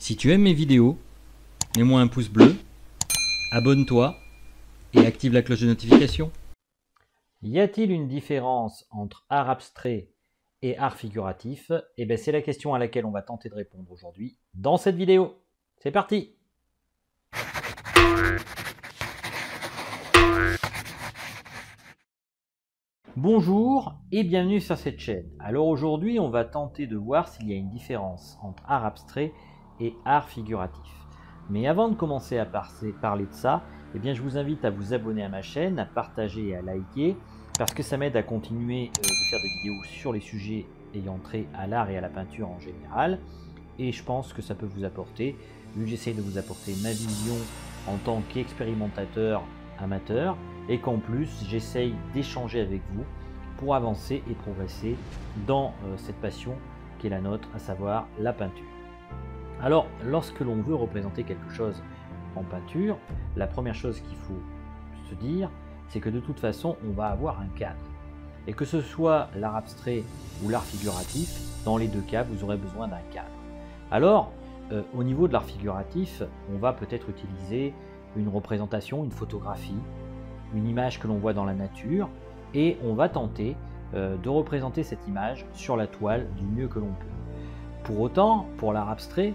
Si tu aimes mes vidéos, mets-moi un pouce bleu, abonne-toi et active la cloche de notification. Y a-t-il une différence entre art abstrait et art figuratif? Eh bien, c'est la question à laquelle on va tenter de répondre aujourd'hui dans cette vidéo. C'est parti! Bonjour et bienvenue sur cette chaîne. Alors aujourd'hui, on va tenter de voir s'il y a une différence entre art abstrait et art figuratif. Mais avant de commencer à parler de ça, eh bien, je vous invite à vous abonner à ma chaîne, à partager et à liker, parce que ça m'aide à continuer de faire des vidéos sur les sujets ayant trait à l'art et à la peinture en général. Et je pense que ça peut vous apporter, vu que j'essaie de vous apporter ma vision en tant qu'expérimentateur amateur, et qu'en plus j'essaye d'échanger avec vous pour avancer et progresser dans cette passion qui est la nôtre, à savoir la peinture. Alors, lorsque l'on veut représenter quelque chose en peinture, la première chose qu'il faut se dire, c'est que de toute façon, on va avoir un cadre. Et que ce soit l'art abstrait ou l'art figuratif, dans les deux cas, vous aurez besoin d'un cadre. Alors, au niveau de l'art figuratif, on va peut-être utiliser une représentation, une photographie, une image que l'on voit dans la nature, et on va tenter de représenter cette image sur la toile du mieux que l'on peut. Pour autant, pour l'art abstrait,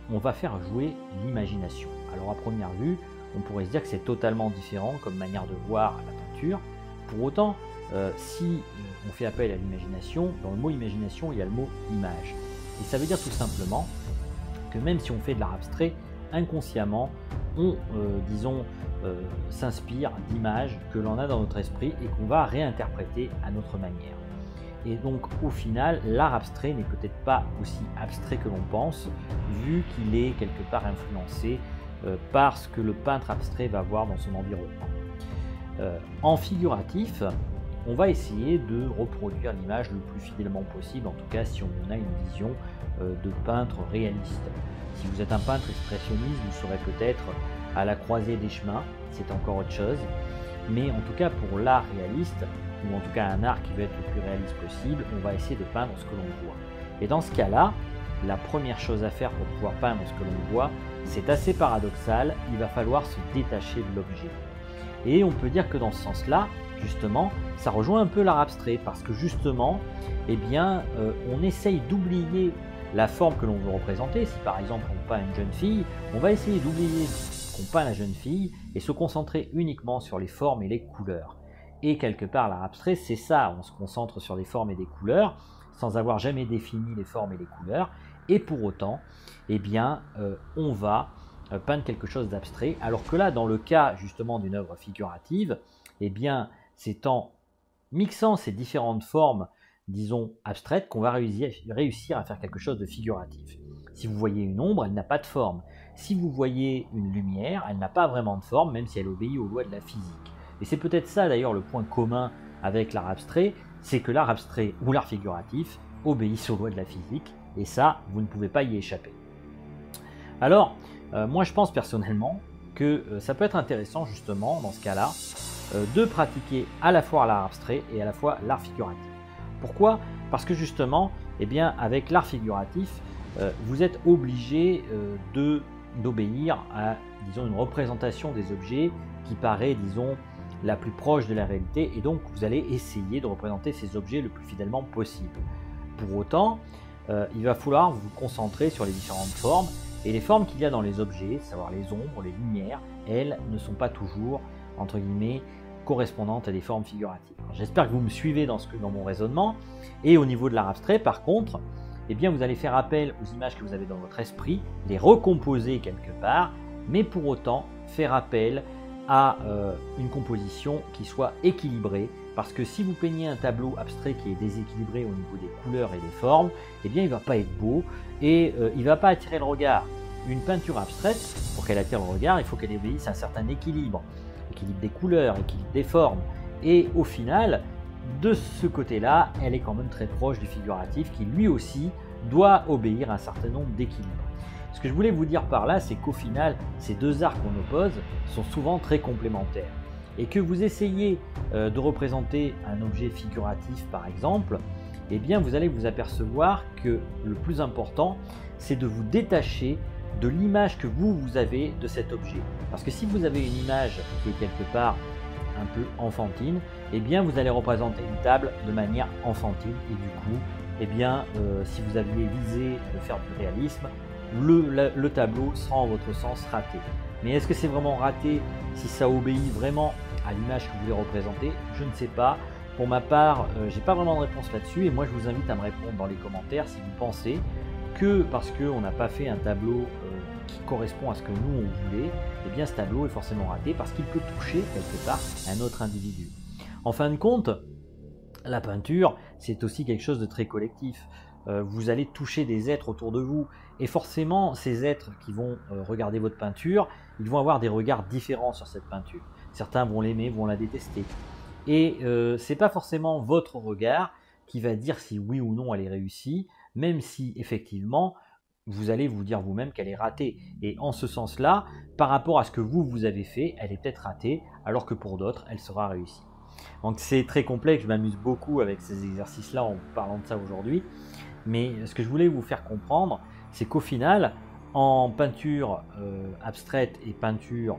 on va faire jouer l'imagination. Alors à première vue, on pourrait se dire que c'est totalement différent comme manière de voir la peinture. Pour autant, si on fait appel à l'imagination, dans le mot imagination, il y a le mot image. Et ça veut dire tout simplement que même si on fait de l'art abstrait, inconsciemment, on, s'inspire d'images que l'on a dans notre esprit et qu'on va réinterpréter à notre manière. Et donc au final, l'art abstrait n'est peut-être pas aussi abstrait que l'on pense, vu qu'il est quelque part influencé par ce que le peintre abstrait va voir dans son environnement. En figuratif, on va essayer de reproduire l'image le plus fidèlement possible, en tout cas si on a une vision de peintre réaliste. Si vous êtes un peintre expressionniste, vous serez peut-être à la croisée des chemins, c'est encore autre chose. Mais en tout cas pour l'art réaliste, ou en tout cas un art qui veut être le plus réaliste possible, on va essayer de peindre ce que l'on voit. Et dans ce cas-là, la première chose à faire pour pouvoir peindre ce que l'on voit, c'est assez paradoxal, il va falloir se détacher de l'objet. Et on peut dire que dans ce sens-là, justement, ça rejoint un peu l'art abstrait, parce que justement, eh bien, on essaye d'oublier la forme que l'on veut représenter. Si par exemple on peint une jeune fille, on va essayer d'oublier qu'on peint la jeune fille et se concentrer uniquement sur les formes et les couleurs. Et quelque part l'art abstrait, c'est ça, on se concentre sur les formes et des couleurs, sans avoir jamais défini les formes et les couleurs, et pour autant, eh bien, on va peindre quelque chose d'abstrait, alors que là, dans le cas justement d'une œuvre figurative, eh bien, c'est en mixant ces différentes formes, disons abstraites, qu'on va réussir à faire quelque chose de figuratif. Si vous voyez une ombre, elle n'a pas de forme. Si vous voyez une lumière, elle n'a pas vraiment de forme, même si elle obéit aux lois de la physique. Et c'est peut-être ça d'ailleurs le point commun avec l'art abstrait, c'est que l'art abstrait ou l'art figuratif obéissent aux lois de la physique, et ça, vous ne pouvez pas y échapper. Alors, moi je pense personnellement que ça peut être intéressant justement dans ce cas-là de pratiquer à la fois l'art abstrait et à la fois l'art figuratif. Pourquoi? Parce que justement, eh bien, avec l'art figuratif, vous êtes obligé d'obéir à, disons, une représentation des objets qui paraît, disons, la plus proche de la réalité, et donc vous allez essayer de représenter ces objets le plus fidèlement possible. Pour autant, il va falloir vous concentrer sur les différentes formes, et les formes qu'il y a dans les objets, savoir les ombres, les lumières, elles ne sont pas toujours, entre guillemets, correspondantes à des formes figuratives. J'espère que vous me suivez dans mon raisonnement. Et au niveau de l'art abstrait, par contre, eh bien, vous allez faire appel aux images que vous avez dans votre esprit, les recomposer quelque part, mais pour autant faire appel à une composition qui soit équilibrée, parce que si vous peignez un tableau abstrait qui est déséquilibré au niveau des couleurs et des formes, eh bien, il ne va pas être beau et il ne va pas attirer le regard. Une peinture abstraite, pour qu'elle attire le regard, il faut qu'elle obéisse à un certain équilibre. Équilibre des couleurs, équilibre des formes. Et au final, de ce côté-là, elle est quand même très proche du figuratif qui lui aussi doit obéir à un certain nombre d'équilibres. Ce que je voulais vous dire par là, c'est qu'au final, ces deux arts qu'on oppose sont souvent très complémentaires. Et que vous essayez de représenter un objet figuratif par exemple, eh bien vous allez vous apercevoir que le plus important, c'est de vous détacher de l'image que vous avez de cet objet. Parce que si vous avez une image qui est quelque part un peu enfantine, eh bien vous allez représenter une table de manière enfantine et du coup, eh bien, si vous aviez visé de faire du réalisme, le tableau sera en votre sens raté. Mais est-ce que c'est vraiment raté si ça obéit vraiment à l'image que vous voulez représenter? Je ne sais pas. Pour ma part, j'ai pas vraiment de réponse là-dessus et moi je vous invite à me répondre dans les commentaires si vous pensez que parce qu'on n'a pas fait un tableau qui correspond à ce que nous on voulait, eh bien ce tableau est forcément raté parce qu'il peut toucher quelque part un autre individu. En fin de compte, la peinture, c'est aussi quelque chose de très collectif. Vous allez toucher des êtres autour de vous et forcément ces êtres qui vont regarder votre peinture, ils vont avoir des regards différents sur cette peinture. Certains vont l'aimer, vont la détester. Et c'est pas forcément votre regard qui va dire si oui ou non elle est réussie, même si effectivement vous allez vous dire vous-même qu'elle est ratée. Et en ce sens-là, par rapport à ce que vous avez fait, elle est peut-être ratée, alors que pour d'autres, elle sera réussie. Donc c'est très complexe, je m'amuse beaucoup avec ces exercices-là en vous parlant de ça aujourd'hui. Mais ce que je voulais vous faire comprendre, c'est qu'au final, en peinture abstraite et peinture,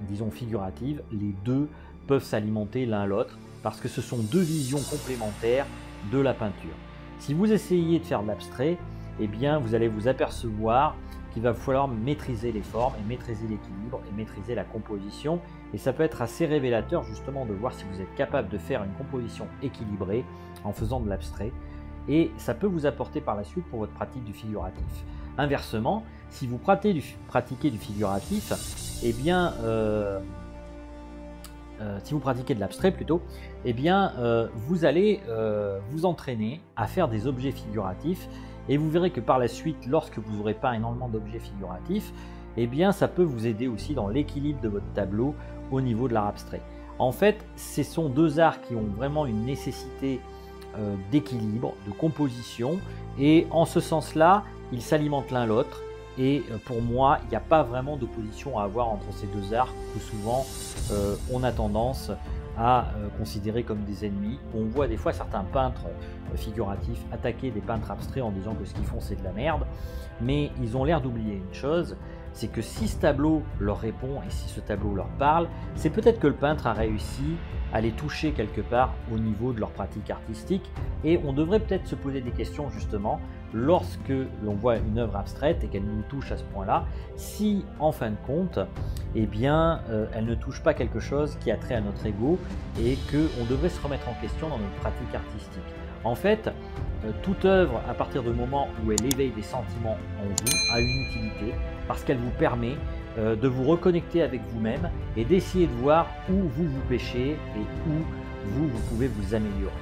disons figurative, les deux peuvent s'alimenter l'un l'autre parce que ce sont deux visions complémentaires de la peinture. Si vous essayez de faire de l'abstrait, eh bien vous allez vous apercevoir qu'il va falloir maîtriser les formes et maîtriser l'équilibre et maîtriser la composition. Et ça peut être assez révélateur justement de voir si vous êtes capable de faire une composition équilibrée en faisant de l'abstrait. Et ça peut vous apporter par la suite pour votre pratique du figuratif. Inversement, si vous pratiquez du figuratif, eh bien, si vous pratiquez de l'abstrait plutôt, eh bien, vous allez vous entraîner à faire des objets figuratifs et vous verrez que par la suite, lorsque vous aurez peint énormément d'objets figuratifs, eh bien, ça peut vous aider aussi dans l'équilibre de votre tableau au niveau de l'art abstrait. En fait, ce sont deux arts qui ont vraiment une nécessité d'équilibre, de composition et en ce sens-là, ils s'alimentent l'un l'autre et pour moi, il n'y a pas vraiment d'opposition à avoir entre ces deux arts que souvent on a tendance à considérer comme des ennemis. On voit des fois certains peintres figuratifs attaquer des peintres abstraits en disant que ce qu'ils font c'est de la merde, mais ils ont l'air d'oublier une chose, c'est que si ce tableau leur répond et si ce tableau leur parle, c'est peut-être que le peintre a réussi à les toucher quelque part au niveau de leur pratique artistique et on devrait peut-être se poser des questions justement lorsque l'on voit une œuvre abstraite et qu'elle nous touche à ce point-là, si en fin de compte, eh bien, elle ne touche pas quelque chose qui a trait à notre ego et qu'on devrait se remettre en question dans notre pratique artistique. En fait, toute œuvre, à partir du moment où elle éveille des sentiments en vous, a une utilité parce qu'elle vous permet de vous reconnecter avec vous-même et d'essayer de voir où vous péchez et où vous pouvez vous améliorer.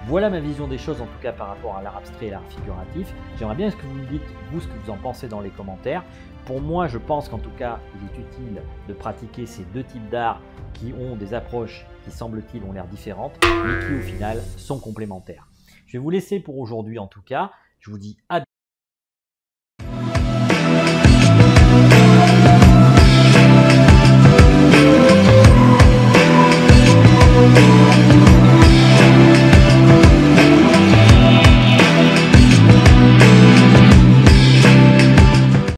Voilà ma vision des choses en tout cas par rapport à l'art abstrait et l'art figuratif. J'aimerais bien que vous me dites vous ce que vous en pensez dans les commentaires. Pour moi, je pense qu'en tout cas, il est utile de pratiquer ces deux types d'art qui ont des approches qui semble-t-il ont l'air différentes, mais qui au final sont complémentaires. Je vais vous laisser pour aujourd'hui en tout cas. Je vous dis à bientôt.